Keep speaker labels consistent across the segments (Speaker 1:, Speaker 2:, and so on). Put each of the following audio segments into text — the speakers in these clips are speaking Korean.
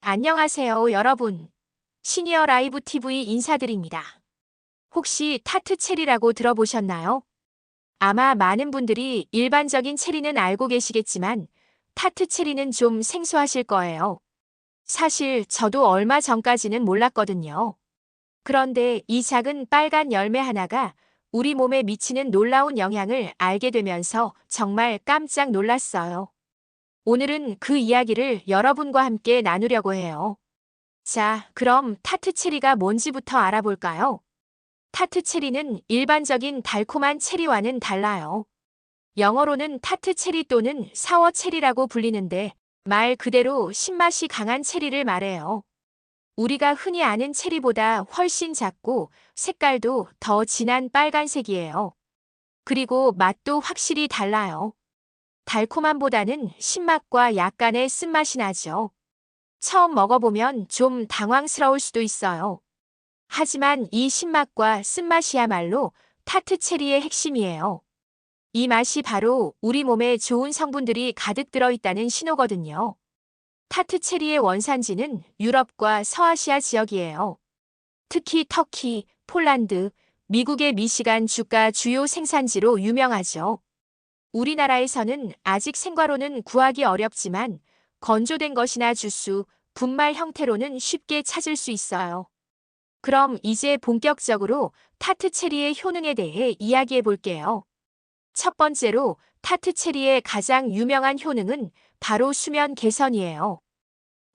Speaker 1: 안녕하세요, 여러분. 시니어 라이브 TV 인사드립니다. 혹시 타트 체리라고 들어보셨나요? 아마 많은 분들이 일반적인 체리는 알고 계시겠지만 타트 체리는 좀 생소하실 거예요. 사실 저도 얼마 전까지는 몰랐거든요. 그런데 이 작은 빨간 열매 하나가 우리 몸에 미치는 놀라운 영향을 알게 되면서 정말 깜짝 놀랐어요. 오늘은 그 이야기를 여러분과 함께 나누려고 해요. 자, 그럼 타트 체리가 뭔지부터 알아볼까요? 타트 체리는 일반적인 달콤한 체리와는 달라요. 영어로는 타트 체리 또는 사워 체리라고 불리는데 말 그대로 신맛이 강한 체리를 말해요. 우리가 흔히 아는 체리보다 훨씬 작고 색깔도 더 진한 빨간색이에요. 그리고 맛도 확실히 달라요. 달콤함보다는 신맛과 약간의 쓴맛이 나죠. 처음 먹어보면 좀 당황스러울 수도 있어요. 하지만 이 신맛과 쓴맛이야말로 타트 체리의 핵심이에요. 이 맛이 바로 우리 몸에 좋은 성분들이 가득 들어있다는 신호거든요. 타트 체리의 원산지는 유럽과 서아시아 지역이에요. 특히 터키, 폴란드, 미국의 미시간 주가 주요 생산지로 유명하죠. 우리나라에서는 아직 생과로는 구하기 어렵지만 건조된 것이나 주스, 분말 형태로는 쉽게 찾을 수 있어요. 그럼 이제 본격적으로 타트 체리의 효능에 대해 이야기해 볼게요. 첫 번째로 타트 체리의 가장 유명한 효능은 바로 수면 개선이에요.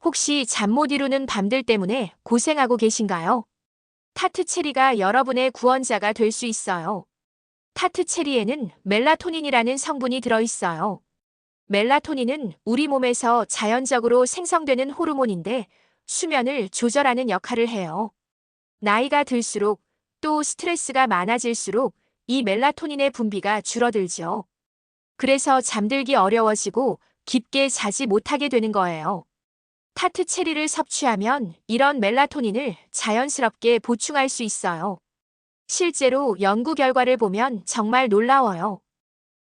Speaker 1: 혹시 잠 못 이루는 밤들 때문에 고생하고 계신가요? 타트 체리가 여러분의 구원자가 될 수 있어요. 타트 체리에는 멜라토닌이라는 성분이 들어있어요. 멜라토닌은 우리 몸에서 자연적으로 생성되는 호르몬인데 수면을 조절하는 역할을 해요. 나이가 들수록 또 스트레스가 많아질수록 이 멜라토닌의 분비가 줄어들죠. 그래서 잠들기 어려워지고 깊게 자지 못하게 되는 거예요. 타트 체리를 섭취하면 이런 멜라토닌을 자연스럽게 보충할 수 있어요. 실제로 연구 결과를 보면 정말 놀라워요.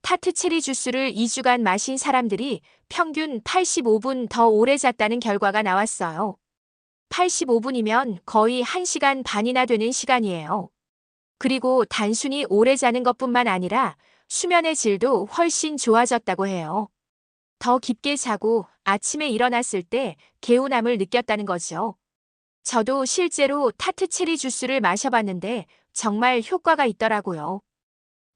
Speaker 1: 타트 체리 주스를 2주간 마신 사람들이 평균 85분 더 오래 잤다는 결과가 나왔어요. 85분이면 거의 1시간 반이나 되는 시간이에요. 그리고 단순히 오래 자는 것뿐만 아니라 수면의 질도 훨씬 좋아졌다고 해요. 더 깊게 자고 아침에 일어났을 때 개운함을 느꼈다는 거죠. 저도 실제로 타트 체리 주스를 마셔봤는데 정말 효과가 있더라고요.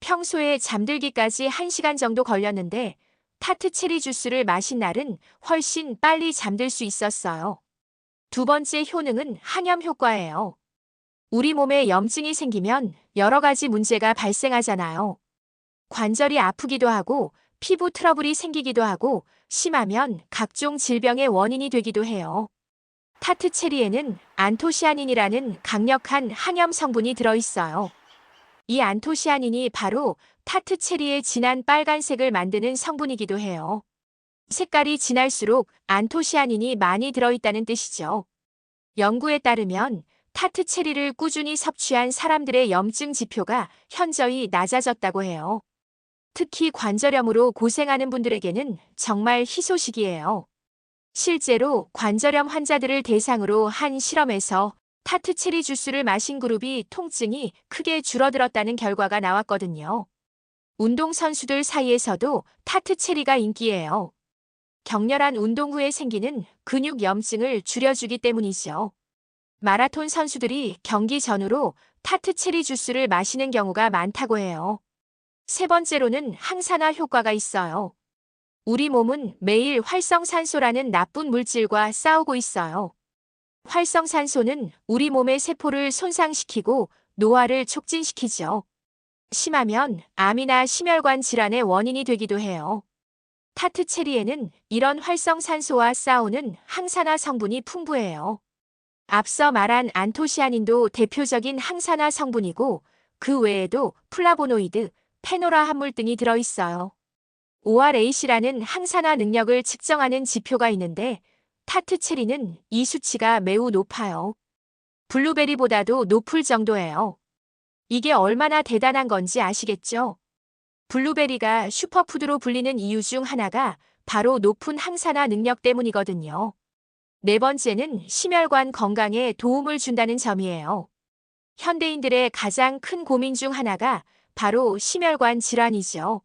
Speaker 1: 평소에 잠들기까지 1시간 정도 걸렸는데 타트 체리 주스를 마신 날은 훨씬 빨리 잠들 수 있었어요. 두 번째 효능은 항염 효과예요. 우리 몸에 염증이 생기면 여러 가지 문제가 발생하잖아요. 관절이 아프기도 하고 피부 트러블이 생기기도 하고 심하면 각종 질병의 원인이 되기도 해요. 타트 체리에는 안토시아닌이라는 강력한 항염 성분이 들어있어요. 이 안토시아닌이 바로 타트 체리의 진한 빨간색을 만드는 성분이기도 해요. 색깔이 진할수록 안토시아닌이 많이 들어있다는 뜻이죠. 연구에 따르면 타트 체리를 꾸준히 섭취한 사람들의 염증 지표가 현저히 낮아졌다고 해요. 특히 관절염으로 고생하는 분들에게는 정말 희소식이에요. 실제로 관절염 환자들을 대상으로 한 실험에서 타트 체리 주스를 마신 그룹이 통증이 크게 줄어들었다는 결과가 나왔거든요. 운동선수들 사이에서도 타트 체리가 인기예요. 격렬한 운동 후에 생기는 근육 염증을 줄여주기 때문이죠. 마라톤 선수들이 경기 전후로 타트 체리 주스를 마시는 경우가 많다고 해요. 세 번째로는 항산화 효과가 있어요. 우리 몸은 매일 활성산소라는 나쁜 물질과 싸우고 있어요. 활성산소는 우리 몸의 세포를 손상시키고 노화를 촉진시키죠. 심하면 암이나 심혈관 질환의 원인이 되기도 해요. 타트 체리에는 이런 활성산소와 싸우는 항산화 성분이 풍부해요. 앞서 말한 안토시아닌도 대표적인 항산화 성분이고 그 외에도 플라보노이드, 페노라 함물 등이 들어있어요. ORAC라는 항산화 능력을 측정하는 지표가 있는데 타트 체리는 이 수치가 매우 높아요. 블루베리보다도 높을 정도예요. 이게 얼마나 대단한 건지 아시겠죠? 블루베리가 슈퍼푸드로 불리는 이유 중 하나가 바로 높은 항산화 능력 때문이거든요. 네 번째는 심혈관 건강에 도움을 준다는 점이에요. 현대인들의 가장 큰 고민 중 하나가 바로 심혈관 질환이죠.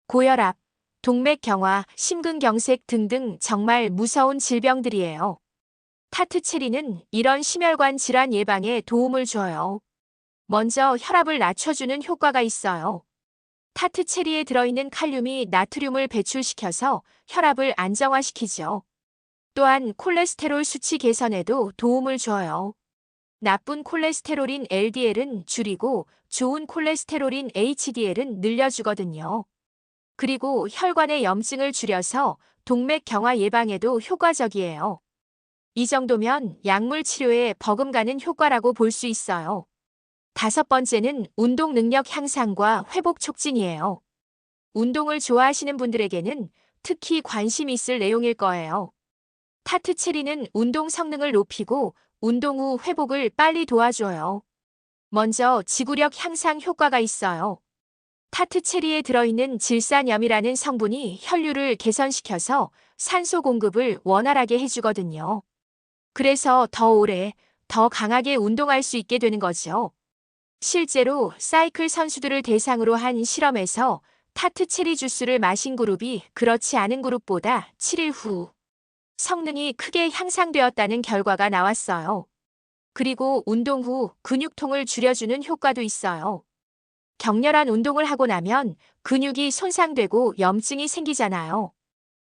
Speaker 1: 고혈압, 동맥경화, 심근경색 등등 정말 무서운 질병들이에요. 타트 체리는 이런 심혈관 질환 예방에 도움을 줘요. 먼저 혈압을 낮춰주는 효과가 있어요. 타트 체리에 들어있는 칼륨이 나트륨을 배출시켜서 혈압을 안정화시키죠. 또한 콜레스테롤 수치 개선에도 도움을 줘요. 나쁜 콜레스테롤인 LDL은 줄이고 좋은 콜레스테롤인 HDL은 늘려주거든요. 그리고 혈관의 염증을 줄여서 동맥경화 예방에도 효과적이에요. 이 정도면 약물 치료에 버금가는 효과라고 볼 수 있어요. 다섯 번째는 운동 능력 향상과 회복 촉진이에요. 운동을 좋아하시는 분들에게는 특히 관심 있을 내용일 거예요. 타트 체리는 운동 성능을 높이고 운동 후 회복을 빨리 도와줘요. 먼저 지구력 향상 효과가 있어요. 타트 체리에 들어있는 질산염이라는 성분이 혈류를 개선시켜서 산소 공급을 원활하게 해주거든요. 그래서 더 오래, 더 강하게 운동할 수 있게 되는 거죠. 실제로 사이클 선수들을 대상으로 한 실험에서 타트 체리 주스를 마신 그룹이 그렇지 않은 그룹보다 7일 후 성능이 크게 향상되었다는 결과가 나왔어요. 그리고 운동 후 근육통을 줄여주는 효과도 있어요. 격렬한 운동을 하고 나면 근육이 손상되고 염증이 생기잖아요.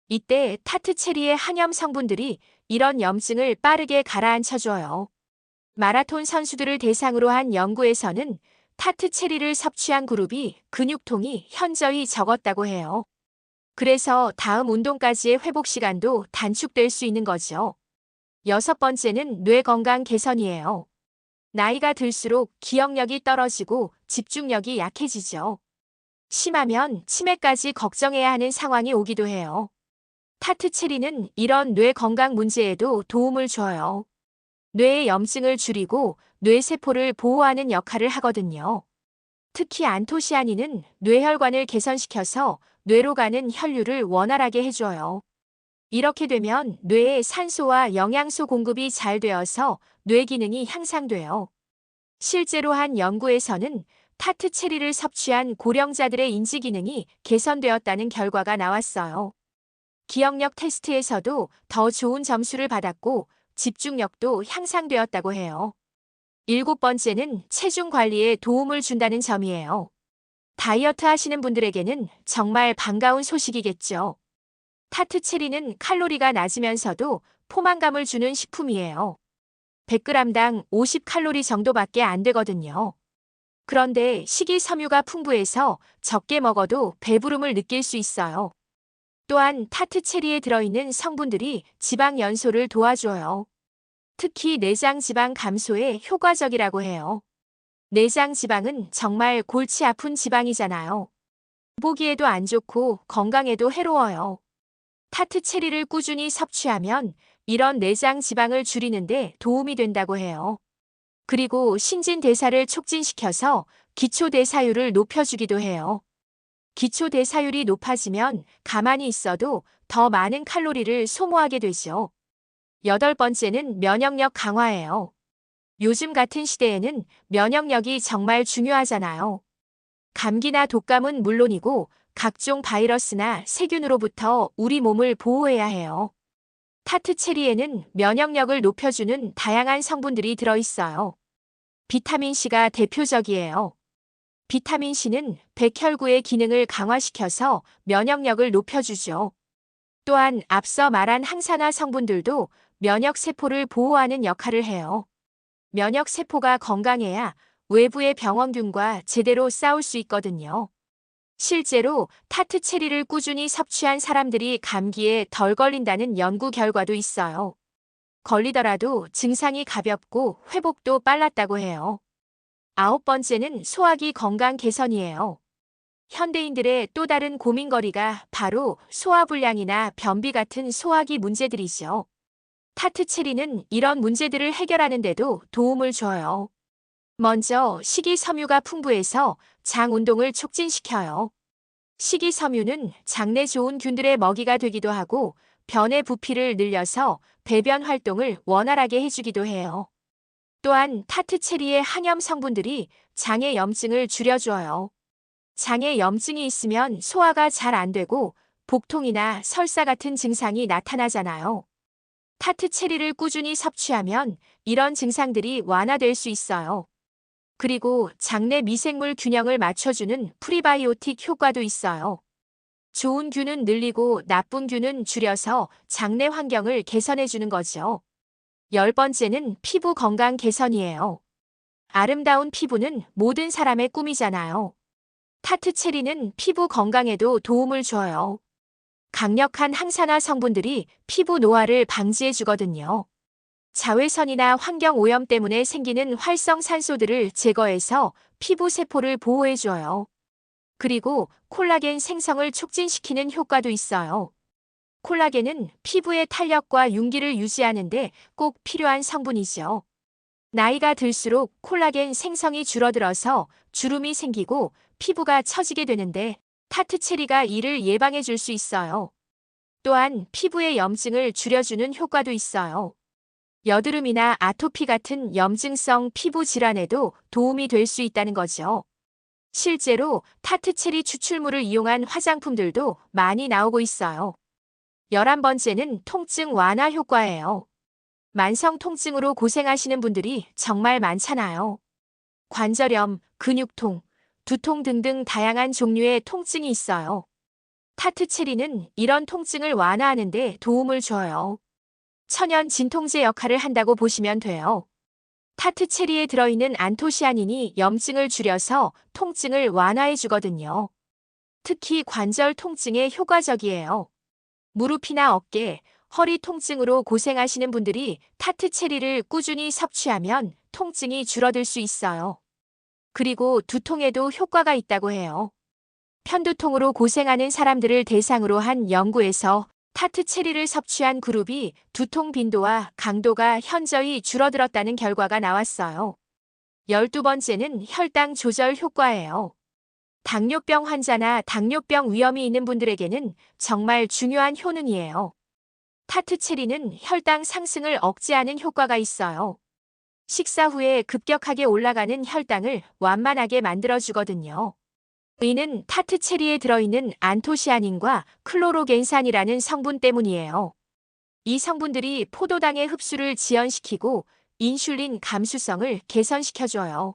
Speaker 1: 이때 타트 체리의 한염 성분들이 이런 염증을 빠르게 가라앉혀줘요. 마라톤 선수들을 대상으로 한 연구에서는 타트 체리를 섭취한 그룹이 근육통이 현저히 적었다고 해요. 그래서 다음 운동까지의 회복 시간도 단축될 수 있는 거죠. 여섯 번째는 뇌 건강 개선이에요. 나이가 들수록 기억력이 떨어지고 집중력이 약해지죠. 심하면 치매까지 걱정해야 하는 상황이 오기도 해요. 타트 체리는 이런 뇌 건강 문제에도 도움을 줘요. 뇌의 염증을 줄이고 뇌세포를 보호하는 역할을 하거든요. 특히 안토시아닌은 뇌혈관을 개선시켜서 뇌로 가는 혈류를 원활하게 해줘요. 이렇게 되면 뇌에 산소와 영양소 공급이 잘 되어서 뇌 기능이 향상돼요. 실제로 한 연구에서는 타트 체리를 섭취한 고령자들의 인지 기능이 개선되었다는 결과가 나왔어요. 기억력 테스트에서도 더 좋은 점수를 받았고 집중력도 향상되었다고 해요. 일곱 번째는 체중 관리에 도움을 준다는 점이에요. 다이어트 하시는 분들에게는 정말 반가운 소식이겠죠. 타트 체리는 칼로리가 낮으면서도 포만감을 주는 식품이에요. 100g당 50칼로리 정도밖에 안 되거든요. 그런데 식이섬유가 풍부해서 적게 먹어도 배부름을 느낄 수 있어요. 또한 타트 체리에 들어있는 성분들이 지방 연소를 도와줘요. 특히 내장 지방 감소에 효과적이라고 해요. 내장 지방은 정말 골치 아픈 지방이잖아요. 보기에도 안 좋고 건강에도 해로워요. 타트 체리를 꾸준히 섭취하면 이런 내장 지방을 줄이는데 도움이 된다고 해요. 그리고 신진대사를 촉진시켜서 기초대사율을 높여주기도 해요. 기초대사율이 높아지면 가만히 있어도 더 많은 칼로리를 소모하게 되죠. 여덟 번째는 면역력 강화예요. 요즘 같은 시대에는 면역력이 정말 중요하잖아요. 감기나 독감은 물론이고 각종 바이러스나 세균으로부터 우리 몸을 보호해야 해요. 타트 체리에는 면역력을 높여주는 다양한 성분들이 들어있어요. 비타민C가 대표적이에요. 비타민C는 백혈구의 기능을 강화시켜서 면역력을 높여주죠. 또한 앞서 말한 항산화 성분들도 면역세포를 보호하는 역할을 해요. 면역세포가 건강해야 외부의 병원균과 제대로 싸울 수 있거든요. 실제로 타트 체리를 꾸준히 섭취한 사람들이 감기에 덜 걸린다는 연구 결과도 있어요. 걸리더라도 증상이 가볍고 회복도 빨랐다고 해요. 아홉 번째는 소화기 건강 개선이에요. 현대인들의 또 다른 고민거리가 바로 소화불량이나 변비 같은 소화기 문제들이죠. 타트 체리는 이런 문제들을 해결하는 데도 도움을 줘요. 먼저 식이섬유가 풍부해서 장 운동을 촉진시켜요. 식이섬유는 장내 좋은 균들의 먹이가 되기도 하고 변의 부피를 늘려서 배변 활동을 원활하게 해주기도 해요. 또한 타트 체리의 항염 성분들이 장의 염증을 줄여줘요. 장에 염증이 있으면 소화가 잘 안 되고 복통이나 설사 같은 증상이 나타나잖아요. 타트 체리를 꾸준히 섭취하면 이런 증상들이 완화될 수 있어요. 그리고 장내 미생물 균형을 맞춰주는 프리바이오틱 효과도 있어요. 좋은 균은 늘리고 나쁜 균은 줄여서 장내 환경을 개선해주는 거죠. 10번째는 피부 건강 개선이에요. 아름다운 피부는 모든 사람의 꿈이잖아요. 타트 체리는 피부 건강에도 도움을 줘요. 강력한 항산화 성분들이 피부 노화를 방지해 주거든요. 자외선이나 환경 오염 때문에 생기는 활성산소들을 제거해서 피부 세포를 보호해 줘요. 그리고 콜라겐 생성을 촉진시키는 효과도 있어요. 콜라겐은 피부의 탄력과 윤기를 유지하는데 꼭 필요한 성분이죠. 나이가 들수록 콜라겐 생성이 줄어들어서 주름이 생기고 피부가 처지게 되는데 타트 체리가 이를 예방해 줄 수 있어요. 또한 피부의 염증을 줄여주는 효과도 있어요. 여드름이나 아토피 같은 염증성 피부 질환에도 도움이 될 수 있다는 거죠. 실제로 타트 체리 추출물을 이용한 화장품들도 많이 나오고 있어요. 11번째는 통증 완화 효과예요. 만성 통증으로 고생하시는 분들이 정말 많잖아요. 관절염, 근육통, 두통 등등 다양한 종류의 통증이 있어요. 타트 체리는 이런 통증을 완화하는 데 도움을 줘요. 천연 진통제 역할을 한다고 보시면 돼요. 타트 체리에 들어있는 안토시아닌이 염증을 줄여서 통증을 완화해 주거든요. 특히 관절 통증에 효과적이에요. 무릎이나 어깨, 허리 통증으로 고생하시는 분들이 타트 체리를 꾸준히 섭취하면 통증이 줄어들 수 있어요. 그리고 두통에도 효과가 있다고 해요. 편두통으로 고생하는 사람들을 대상으로 한 연구에서 타트 체리를 섭취한 그룹이 두통 빈도와 강도가 현저히 줄어들었다는 결과가 나왔어요. 12번째는 혈당 조절 효과예요. 당뇨병 환자나 당뇨병 위험이 있는 분들에게는 정말 중요한 효능이에요. 타트 체리는 혈당 상승을 억제하는 효과가 있어요. 식사 후에 급격하게 올라가는 혈당을 완만하게 만들어주거든요. 이는 타트 체리에 들어있는 안토시아닌과 클로로겐산이라는 성분 때문이에요. 이 성분들이 포도당의 흡수를 지연시키고 인슐린 감수성을 개선시켜줘요.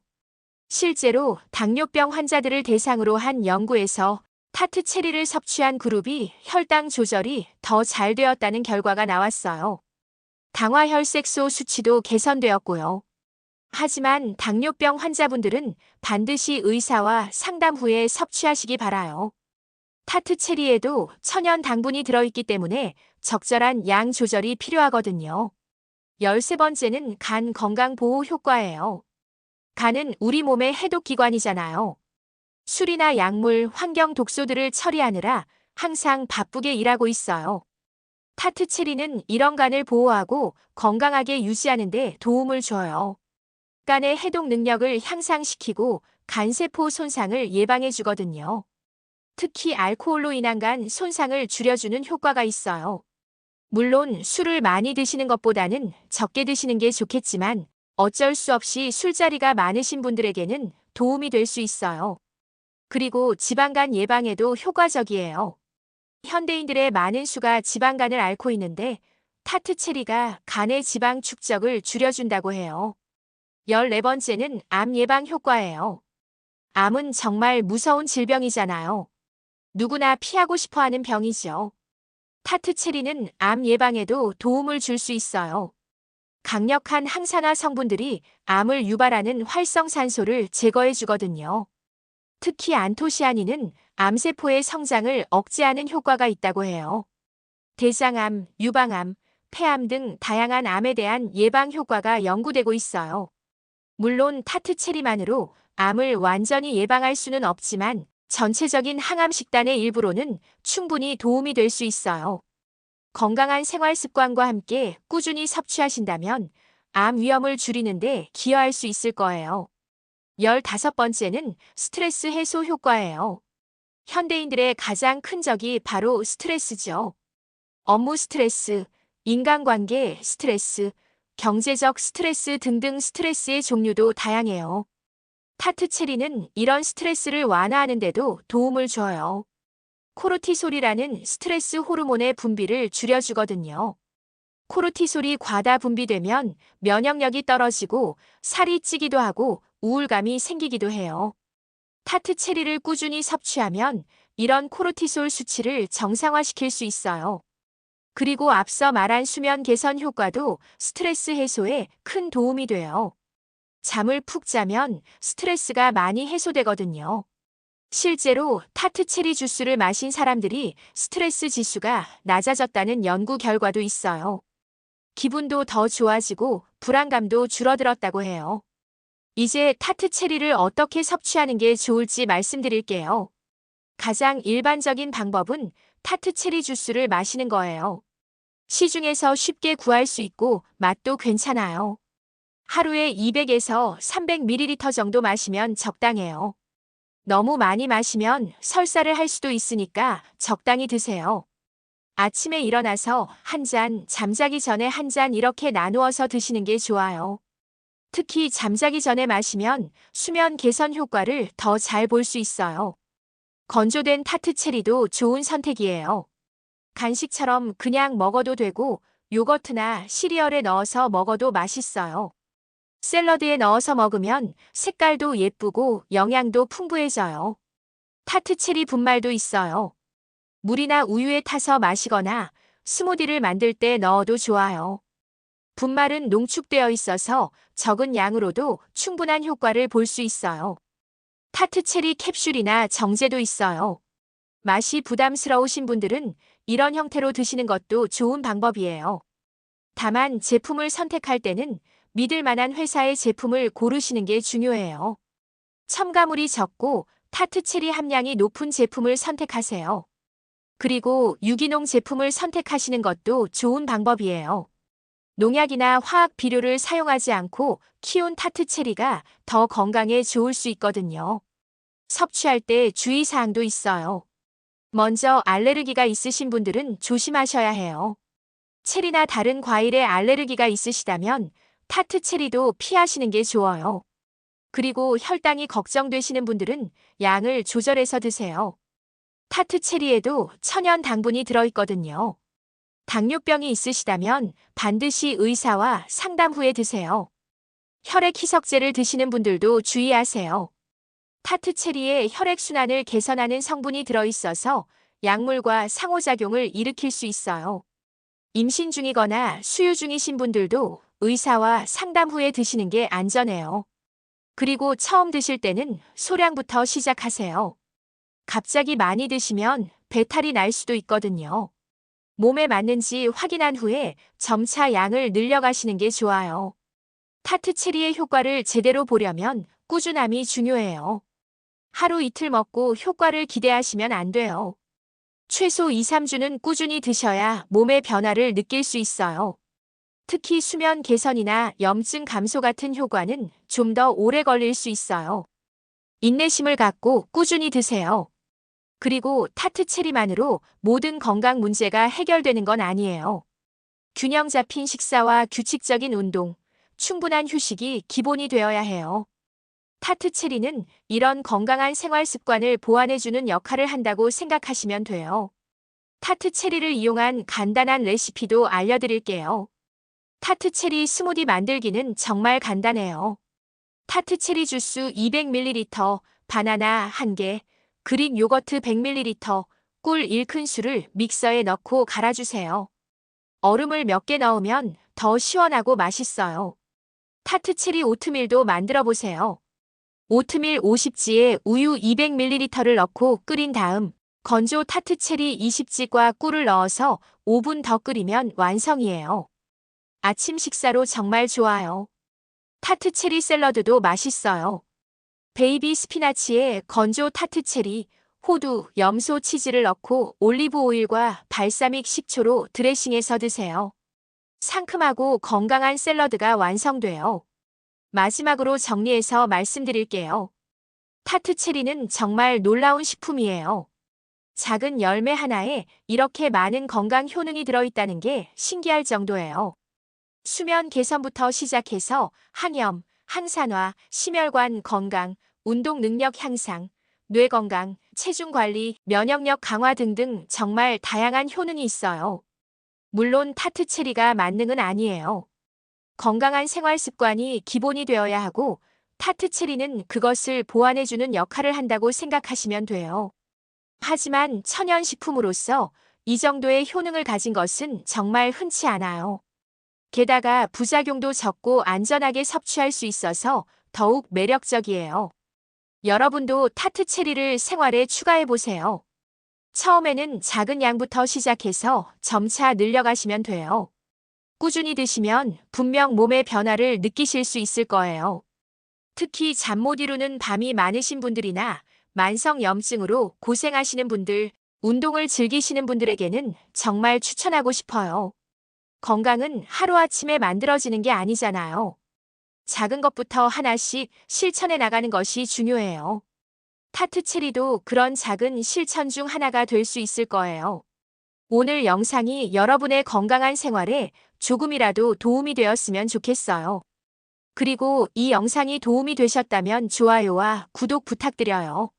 Speaker 1: 실제로 당뇨병 환자들을 대상으로 한 연구에서 타트 체리를 섭취한 그룹이 혈당 조절이 더 잘 되었다는 결과가 나왔어요. 당화혈색소 수치도 개선되었고요. 하지만 당뇨병 환자분들은 반드시 의사와 상담 후에 섭취하시기 바라요. 타트 체리에도 천연 당분이 들어있기 때문에 적절한 양 조절이 필요하거든요. 13번째는 간 건강 보호 효과예요. 간은 우리 몸의 해독기관이잖아요. 술이나 약물, 환경 독소들을 처리하느라 항상 바쁘게 일하고 있어요. 타트 체리는 이런 간을 보호하고 건강하게 유지하는 데 도움을 줘요. 간의 해독 능력을 향상시키고 간세포 손상을 예방해 주거든요. 특히 알코올로 인한 간 손상을 줄여주는 효과가 있어요. 물론 술을 많이 드시는 것보다는 적게 드시는 게 좋겠지만 어쩔 수 없이 술자리가 많으신 분들에게는 도움이 될 수 있어요. 그리고 지방간 예방에도 효과적이에요. 현대인들의 많은 수가 지방간을 앓고 있는데 타트 체리가 간의 지방 축적을 줄여준다고 해요. 14번째는 암 예방 효과예요. 암은 정말 무서운 질병이잖아요. 누구나 피하고 싶어 하는 병이죠. 타트 체리는 암 예방에도 도움을 줄 수 있어요. 강력한 항산화 성분들이 암을 유발하는 활성산소를 제거해 주거든요. 특히 안토시아닌은 암세포의 성장을 억제하는 효과가 있다고 해요. 대장암, 유방암, 폐암 등 다양한 암에 대한 예방 효과가 연구되고 있어요. 물론 타트 체리만으로 암을 완전히 예방할 수는 없지만 전체적인 항암 식단의 일부로는 충분히 도움이 될 수 있어요. 건강한 생활 습관과 함께 꾸준히 섭취하신다면 암 위험을 줄이는데 기여할 수 있을 거예요. 15번째는 스트레스 해소 효과예요. 현대인들의 가장 큰 적이 바로 스트레스죠. 업무 스트레스, 인간관계 스트레스, 경제적 스트레스 등등 스트레스의 종류도 다양해요. 타트 체리는 이런 스트레스를 완화하는 데도 도움을 줘요. 코르티솔이라는 스트레스 호르몬의 분비를 줄여주거든요. 코르티솔이 과다 분비되면 면역력이 떨어지고 살이 찌기도 하고 우울감이 생기기도 해요. 타트 체리를 꾸준히 섭취하면 이런 코르티솔 수치를 정상화시킬 수 있어요. 그리고 앞서 말한 수면 개선 효과도 스트레스 해소에 큰 도움이 돼요. 잠을 푹 자면 스트레스가 많이 해소되거든요. 실제로 타트 체리 주스를 마신 사람들이 스트레스 지수가 낮아졌다는 연구 결과도 있어요. 기분도 더 좋아지고 불안감도 줄어들었다고 해요. 이제 타트 체리를 어떻게 섭취하는 게 좋을지 말씀드릴게요. 가장 일반적인 방법은 타트 체리 주스를 마시는 거예요. 시중에서 쉽게 구할 수 있고 맛도 괜찮아요. 하루에 200에서 300ml 정도 마시면 적당해요. 너무 많이 마시면 설사를 할 수도 있으니까 적당히 드세요. 아침에 일어나서 한 잔, 잠자기 전에 한 잔 이렇게 나누어서 드시는 게 좋아요. 특히 잠자기 전에 마시면 수면 개선 효과를 더 잘 볼 수 있어요. 건조된 타트 체리도 좋은 선택이에요. 간식처럼 그냥 먹어도 되고 요거트나 시리얼에 넣어서 먹어도 맛있어요. 샐러드에 넣어서 먹으면 색깔도 예쁘고 영양도 풍부해져요. 타트 체리 분말도 있어요. 물이나 우유에 타서 마시거나 스무디를 만들 때 넣어도 좋아요. 분말은 농축되어 있어서 적은 양으로도 충분한 효과를 볼 수 있어요. 타트 체리 캡슐이나 정제도 있어요. 맛이 부담스러우신 분들은 이런 형태로 드시는 것도 좋은 방법이에요. 다만 제품을 선택할 때는 믿을 만한 회사의 제품을 고르시는 게 중요해요. 첨가물이 적고 타트 체리 함량이 높은 제품을 선택하세요. 그리고 유기농 제품을 선택하시는 것도 좋은 방법이에요. 농약이나 화학 비료를 사용하지 않고 키운 타트 체리가 더 건강에 좋을 수 있거든요. 섭취할 때 주의사항도 있어요. 먼저 알레르기가 있으신 분들은 조심하셔야 해요. 체리나 다른 과일에 알레르기가 있으시다면 타트 체리도 피하시는 게 좋아요. 그리고 혈당이 걱정되시는 분들은 양을 조절해서 드세요. 타트 체리에도 천연 당분이 들어있거든요. 당뇨병이 있으시다면 반드시 의사와 상담 후에 드세요. 혈액 희석제를 드시는 분들도 주의하세요. 타트 체리에 혈액순환을 개선하는 성분이 들어있어서 약물과 상호작용을 일으킬 수 있어요. 임신 중이거나 수유 중이신 분들도 의사와 상담 후에 드시는 게 안전해요. 그리고 처음 드실 때는 소량부터 시작하세요. 갑자기 많이 드시면 배탈이 날 수도 있거든요. 몸에 맞는지 확인한 후에 점차 양을 늘려가시는 게 좋아요. 타트 체리의 효과를 제대로 보려면 꾸준함이 중요해요. 하루 이틀 먹고 효과를 기대하시면 안 돼요. 최소 2, 3주는 꾸준히 드셔야 몸의 변화를 느낄 수 있어요. 특히 수면 개선이나 염증 감소 같은 효과는 좀 더 오래 걸릴 수 있어요. 인내심을 갖고 꾸준히 드세요. 그리고 타트 체리만으로 모든 건강 문제가 해결되는 건 아니에요. 균형 잡힌 식사와 규칙적인 운동, 충분한 휴식이 기본이 되어야 해요. 타트 체리는 이런 건강한 생활 습관을 보완해주는 역할을 한다고 생각하시면 돼요. 타트 체리를 이용한 간단한 레시피도 알려드릴게요. 타트 체리 스무디 만들기는 정말 간단해요. 타트 체리 주스 200ml, 바나나 1개, 그릭 요거트 100ml, 꿀 1큰술을 믹서에 넣고 갈아주세요. 얼음을 몇 개 넣으면 더 시원하고 맛있어요. 타트 체리 오트밀도 만들어 보세요. 오트밀 50지에 우유 200ml를 넣고 끓인 다음 건조 타트 체리 20지과 꿀을 넣어서 5분 더 끓이면 완성이에요. 아침 식사로 정말 좋아요. 타트 체리 샐러드도 맛있어요. 베이비 스피나치에 건조 타트 체리, 호두, 염소 치즈를 넣고 올리브 오일과 발사믹 식초로 드레싱해서 드세요. 상큼하고 건강한 샐러드가 완성돼요. 마지막으로 정리해서 말씀드릴게요. 타트 체리는 정말 놀라운 식품이에요. 작은 열매 하나에 이렇게 많은 건강 효능이 들어있다는 게 신기할 정도예요. 수면 개선부터 시작해서 항염, 항산화, 심혈관 건강, 운동 능력 향상, 뇌 건강, 체중 관리, 면역력 강화 등등 정말 다양한 효능이 있어요. 물론 타트 체리가 만능은 아니에요. 건강한 생활 습관이 기본이 되어야 하고 타트 체리는 그것을 보완해주는 역할을 한다고 생각하시면 돼요. 하지만 천연식품으로서 이 정도의 효능을 가진 것은 정말 흔치 않아요. 게다가 부작용도 적고 안전하게 섭취할 수 있어서 더욱 매력적이에요. 여러분도 타트 체리를 생활에 추가해 보세요. 처음에는 작은 양부터 시작해서 점차 늘려가시면 돼요. 꾸준히 드시면 분명 몸의 변화를 느끼실 수 있을 거예요. 특히 잠 못 이루는 밤이 많으신 분들이나 만성 염증으로 고생하시는 분들, 운동을 즐기시는 분들에게는 정말 추천하고 싶어요. 건강은 하루아침에 만들어지는 게 아니잖아요. 작은 것부터 하나씩 실천해 나가는 것이 중요해요. 타트 체리도 그런 작은 실천 중 하나가 될 수 있을 거예요. 오늘 영상이 여러분의 건강한 생활에 조금이라도 도움이 되었으면 좋겠어요. 그리고 이 영상이 도움이 되셨다면 좋아요와 구독 부탁드려요.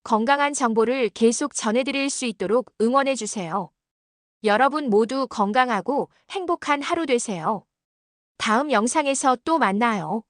Speaker 1: 건강한 정보를 계속 전해드릴 수 있도록 응원해주세요. 여러분 모두 건강하고 행복한 하루 되세요. 다음 영상에서 또 만나요.